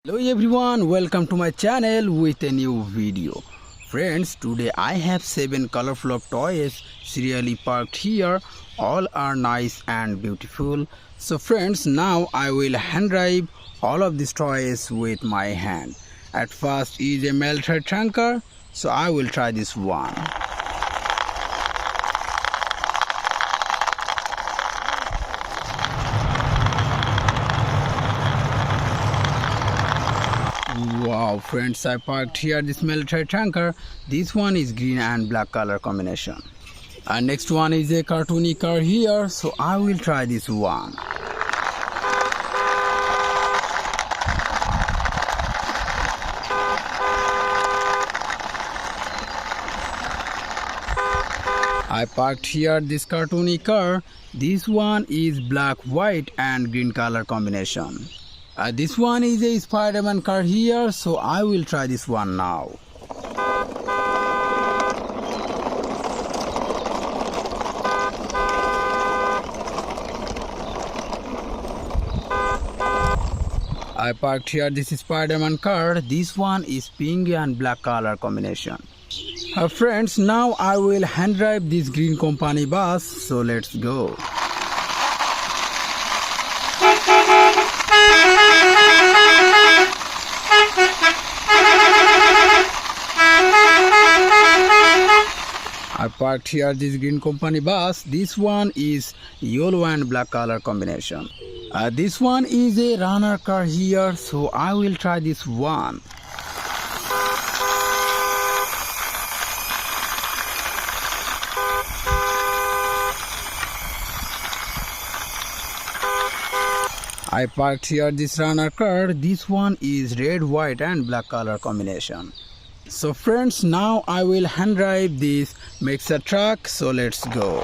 Hello everyone, welcome to my channel with a new video. Friends, today I have 7 colorful of toys serially parked here. All are nice and beautiful. So friends, now I will hand drive all of these toys with my hand. At first is a melted tanker, so I will try this one. Wow friends, I parked here this military tanker. This one is green and black color combination. And next one is a cartoony car here, so I will try this one. I parked here this cartoony car. This one is black, white and green color combination. This one is a Spider-Man car here, so I will try this one now. I parked here this Spider-Man car. This one is pink and black color combination. Friends, now I will hand drive this green company bus, so let's go. I parked here this green company bus. This one is yellow and black color combination. This one is a runner car here, so I will try this one. I parked here this runner car. This one is red, white and black color combination. So friends, now I will hand drive this mixer truck, so let's go.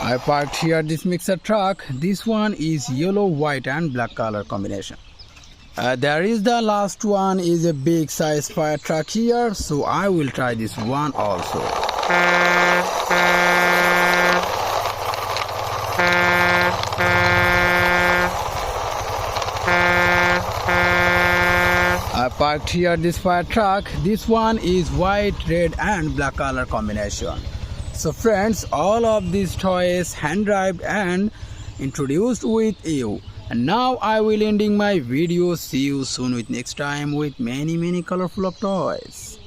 I parked here this mixer truck. This one is yellow, white and black color combination. There is the last one is a big size fire truck here, so I will try this one also. I parked here this fire truck. This one is white, red and black color combination. So friends, all of these toys hand drive and introduced with you. And now I will ending my video. See you soon with next time with many colorful of toys.